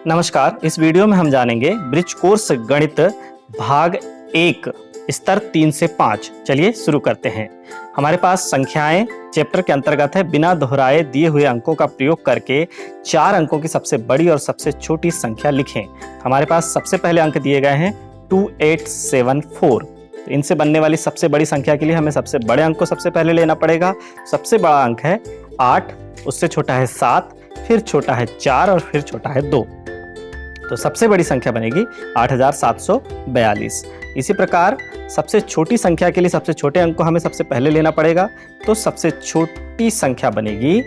नमस्कार। इस वीडियो में हम जानेंगे ब्रिज कोर्स गणित भाग 1 स्तर 3 से 5। चलिए शुरू करते हैं। हमारे पास संख्याएं चैप्टर के अंतर्गत है। बिना दोहराए दिए हुए अंकों का प्रयोग करके 4 अंकों की सबसे बड़ी और सबसे छोटी संख्या लिखें। हमारे पास सबसे पहले अंक दिए गए हैं 2874। तो इनसे बनने वाली सबसे बड़ी संख्या के लिए हमें सबसे बड़े अंक को सबसे पहले लेना पड़ेगा। सबसे बड़ा अंक है 8, उससे छोटा है 7, फिर छोटा है 4 और फिर छोटा है 2। तो सबसे बड़ी संख्या बनेगी 8742। इसी प्रकार सबसे छोटी संख्या के लिए सबसे छोटे अंक को हमें सबसे पहले लेना पड़ेगा। तो सबसे छोटी संख्या बनेगी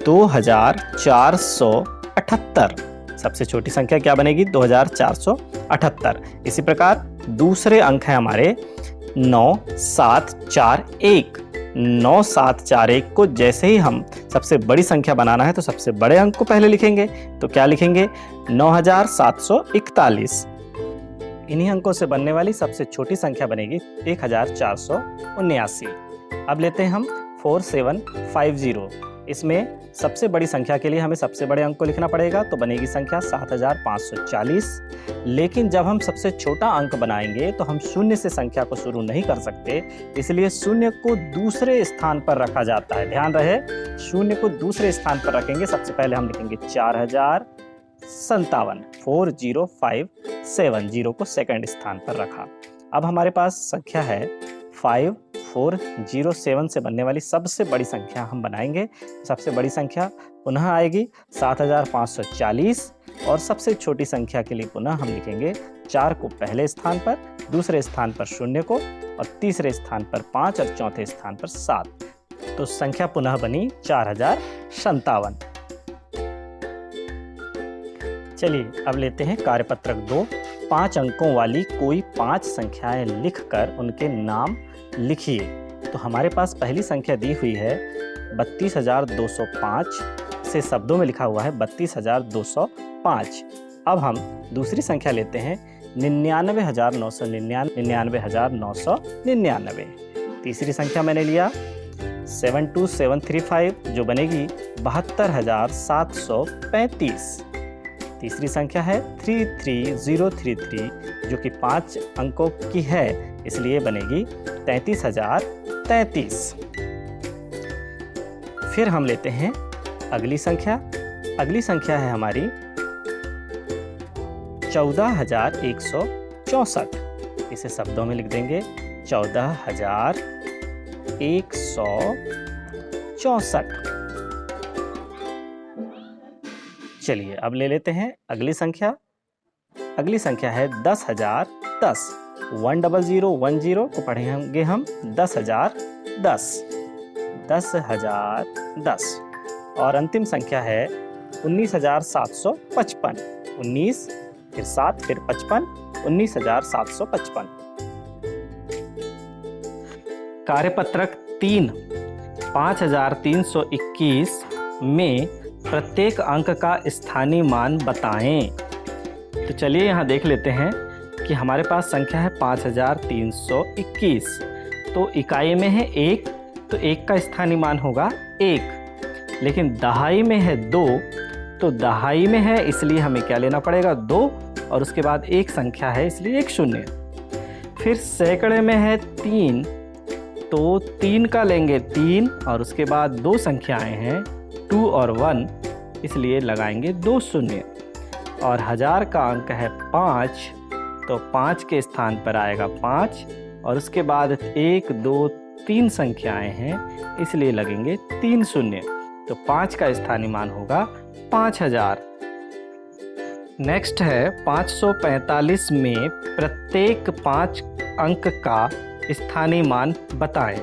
2478। सबसे छोटी संख्या क्या बनेगी? 2478। इसी प्रकार दूसरे अंक है हमारे 9741। 9741 को जैसे ही हम सबसे बड़ी संख्या बनाना है तो सबसे बड़े अंक को पहले लिखेंगे। तो क्या लिखेंगे? 9741। इन्हीं अंकों से बनने वाली सबसे छोटी संख्या बनेगी 1479। अब लेते हैं हम 4750। इसमें सबसे बड़ी संख्या के लिए हमें सबसे बड़े अंक को लिखना पड़ेगा। तो बनेगी संख्या 7540। लेकिन जब हम सबसे छोटा अंक बनाएंगे तो हम शून्य से संख्या को शुरू नहीं कर सकते, इसलिए शून्य को दूसरे स्थान पर रखा जाता है। ध्यान रहे, शून्य को दूसरे स्थान पर रखेंगे। सबसे पहले हम लिखेंगे 4057। 4057 को सेकंड स्थान पर रखा। अब हमारे पास संख्या है 5407 से बनने वाली सबसे बड़ी संख्या हम बनाएंगे। सबसे बड़ी संख्या पुनः आएगी 7540 और सबसे छोटी संख्या के लिए पुनः हम लिखेंगे 4 को पहले स्थान पर, दूसरे स्थान पर 0 को और तीसरे स्थान पर 5 और चौथे स्थान पर 7। तो संख्या पुनः बनी 4057। चलिए अब लेते हैं कार्यपत्रक 2। 5 अंकों वाली कोई 5 संख्याएं लिखकर उनके नाम लिखिए। तो हमारे पास पहली संख्या दी हुई है 32205 से शब्दों में लिखा हुआ है 32205। अब हम दूसरी संख्या लेते हैं 99999, 99999। तीसरी संख्या मैंने लिया 72735 जो बनेगी 72735। तीसरी संख्या है 33033 जो कि 5 अंकों की है, इसलिए बनेगी 33033। फिर हम लेते हैं अगली संख्या। अगली संख्या है हमारी 14164। इसे शब्दों में लिख देंगे 14164। चलिए अब ले लेते हैं अगली संख्या। अगली संख्या है 10010। 10010 को पढ़ेंगे हम 10010। 10010 और अंतिम संख्या है 19755। 19 फिर 7 फिर 55, 19755। कार्यपत्रक 3 5321 में प्रत्येक अंक का स्थानीय मान बताएं। तो चलिए यहाँ देख लेते हैं कि हमारे पास संख्या है 5321। तो इकाई में है 1, तो 1 का स्थानीय मान होगा 1। लेकिन दहाई में है 2, तो दहाई में है इसलिए हमें क्या लेना पड़ेगा? 2 और उसके बाद एक संख्या है इसलिए एक शून्य। फिर सैकड़े में है 3, तो 3 का लेंगे 3 और उसके बाद 2 संख्याएं हैं 2 और 1, इसलिए लगाएंगे 2 शून्य। और 1000 का अंक है 5, तो 5 के स्थान पर आएगा 5 और उसके बाद 1 2 3 संख्याएं हैं इसलिए लगेंगे 3 शून्य। तो 5 का स्थानीय मान होगा 5000। नेक्स्ट है 545 में प्रत्येक 5 अंक का स्थानीय मान बताएं।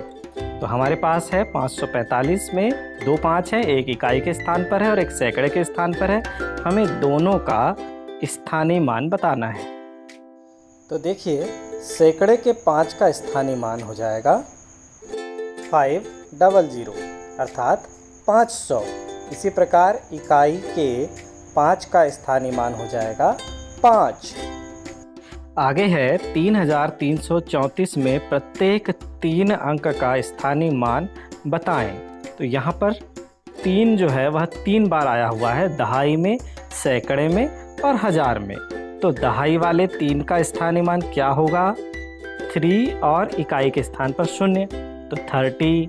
तो हमारे पास है 545 में 2 5 हैं, एक इकाई के स्थान पर है और एक सैकड़े के स्थान पर है। हमें दोनों का स्थानीय मान बताना है। तो देखिए सैकड़े के 5 का स्थानीय मान हो जाएगा 500 अर्थात 500। इसी प्रकार इकाई के 5 का स्थानीय मान हो जाएगा 5। आगे है 3334 में प्रत्येक 3 अंक का स्थानीय मान बताएं। तो यहाँ पर 3 जो है वह 3 बार आया हुआ है, दहाई में, सैकड़े में और हजार में। तो दहाई वाले 3 का स्थानीय मान क्या होगा? 3 और इकाई के स्थान पर 0, तो 30।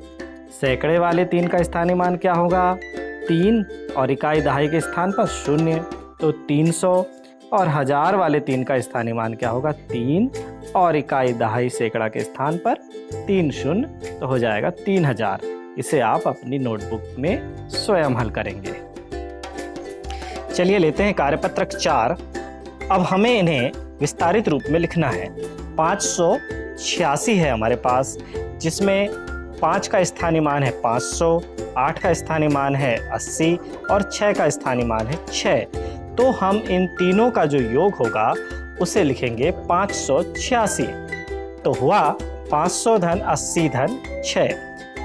सैकड़े वाले 3 का स्थानीय मान क्या होगा? 3 और इकाई दहाई के स्थान पर 0, तो 300। और हजार वाले 3 का स्थानीय मान क्या होगा? 3 और इकाई दहाई सैकड़ा के स्थान पर 3 शून्य, तो हो जाएगा 3000। इसे आप अपनी नोटबुक में स्वयं हल करेंगे। चलिए लेते हैं कार्यपत्रक 4। अब हमें इन्हें विस्तारित रूप में लिखना है। 586 है हमारे पास, जिसमें 5 का स्थानीय मान है 500, 8 का स्थानीय मान है 80 और 6 का स्थानीय मान है 6। तो हम इन तीनों का जो योग होगा उसे लिखेंगे 586। तो हुआ 500 धन 80 धन 6।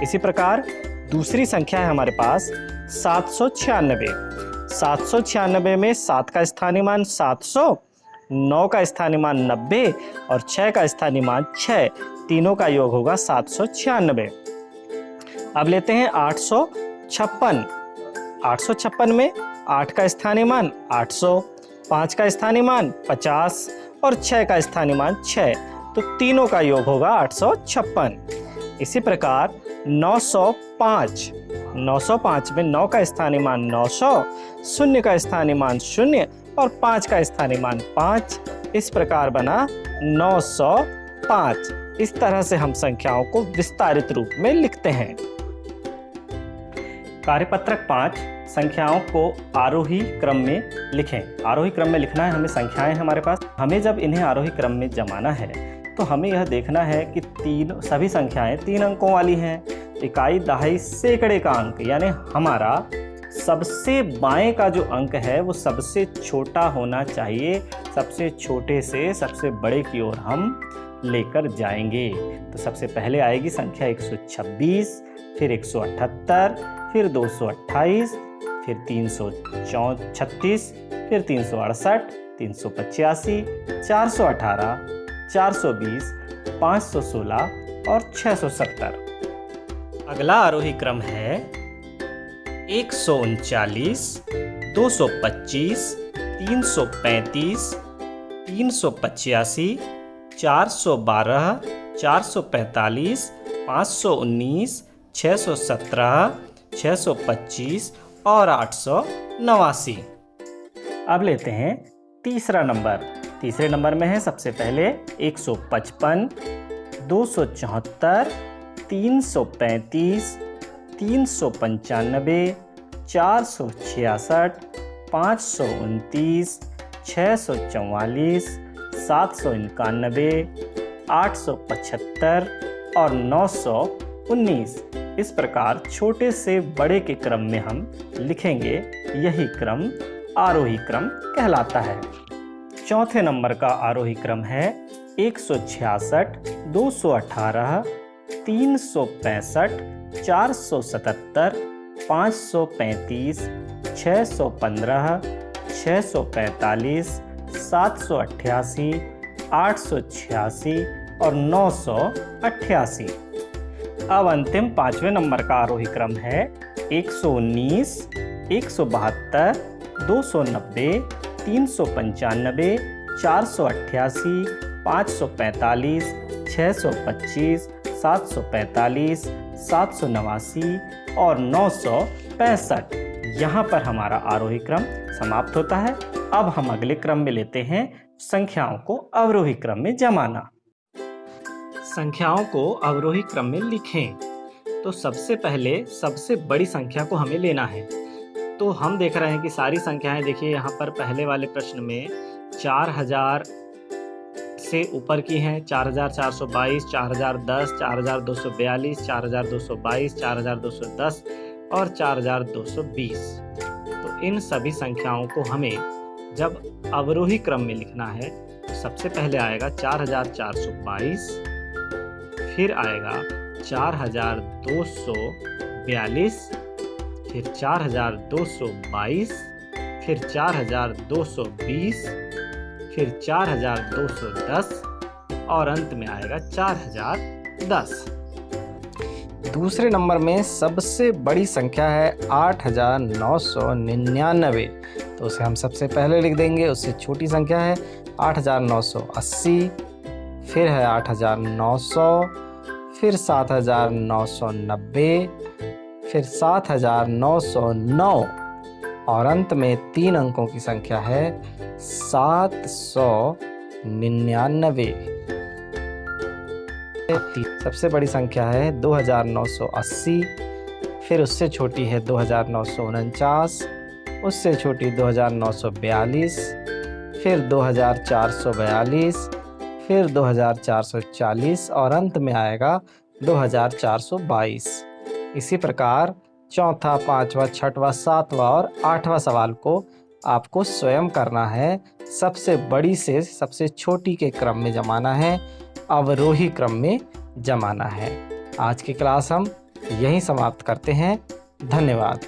इसी प्रकार दूसरी संख्या है हमारे पास 796। 796 में 7 का स्थानीय मान 700, 9 का स्थानीय मान 90 और 6 का स्थानीय मान 6। तीनों का योग होगा 796। अब लेते हैं 856। 856 में 8 का स्थानीय मान 800, 5 का स्थानीय मान 50 और 6 का स्थानीय मान 6। तो तीनों का योग होगा 856। इसी प्रकार 905। 905 में 9 का स्थानीय मान 900, 0 का स्थानीय मान 0 और 5 का स्थानीय मान 5। इस प्रकार बना 905। इस तरह से हम संख्याओं को विस्तारित रूप में लिखते हैं। कार्यपत्रक 5, संख्याओं को आरोही क्रम में लिखें। आरोही क्रम में लिखना है, हमें संख्याएं हमारे पास। हमें जब इन्हें आरोही क्रम में जमाना है तो हमें यह देखना है कि सभी संख्याएं 3 अंकों वाली हैं। इकाई दहाई सैकड़े का अंक यानी हमारा सबसे बाएं का जो अंक है वो सबसे छोटा होना चाहिए। सबसे छोटे से सबसे बड़े की ओर हम लेकर जाएंगे। तो सबसे पहले आएगी संख्या 126, फिर 178, फिर 228, फिर 336, फिर 368, 385, 418, 420, 516 और 670। अगला आरोही क्रम है 139, 225, 335, 385, 412, 445, 519, 617, 625 और 889। अब लेते हैं तीसरा नंबर। तीसरे नंबर में है सबसे पहले 155, 274, 335, 395, 466, 529, 644, 791, 875 और 919। इस प्रकार छोटे से बड़े के क्रम में हम लिखेंगे। यही क्रम आरोही क्रम कहलाता है। चौथे नंबर का आरोही क्रम है 166, 218, 365, 477, 535, 615, 645, 788, 886 और 988। अब अंतिम 5वें नंबर का आरोही क्रम है 119, 172, 290, 395, 488, 545, 625, 745, 789 और 965। यहाँ पर हमारा आरोही क्रम समाप्त होता है। अब हम अगले क्रम में लेते हैं संख्याओं को अवरोही क्रम में जमाना। संख्याओं को अवरोही क्रम में लिखें। तो सबसे पहले सबसे बड़ी संख्या को हमें लेना है। तो हम देख रहे हैं कि सारी संख्याएं, देखिए यहाँ पर पहले वाले प्रश्न में 4000 से ऊपर की हैं। 4422, 4010, 4242, 4222, 4210 और 4220। तो इन सभी संख्याओं को हमें जब अवरोही क्रम में लिखना है तो सबसे पहले आएगा 4422, फिर आएगा 4242, फिर 4222, फिर 4220, फिर 4210 और अंत में आएगा 4010। दूसरे नंबर में सबसे बड़ी संख्या है 8999। तो तो उसे हम सबसे पहले लिख देंगे। उससे छोटी संख्या है 8,980, फिर है 8,900, फिर 7,990, फिर 7,909 और अंत में 3 अंकों की संख्या है 799। सबसे बड़ी संख्या है 2,980, फिर उससे छोटी है 2,949, उससे छोटी 2,942, फिर 2,442, फिर 2,440 और अंत में आएगा 2,422। इसी प्रकार चौथा, पांचवा, छठवां, सातवां और 8वां सवाल को आपको स्वयं करना है। सबसे बड़ी से सबसे छोटी के क्रम में जमाना है, अवरोही क्रम में जमाना है। आज की क्लास हम यहीं समाप्त करते हैं। धन्यवाद।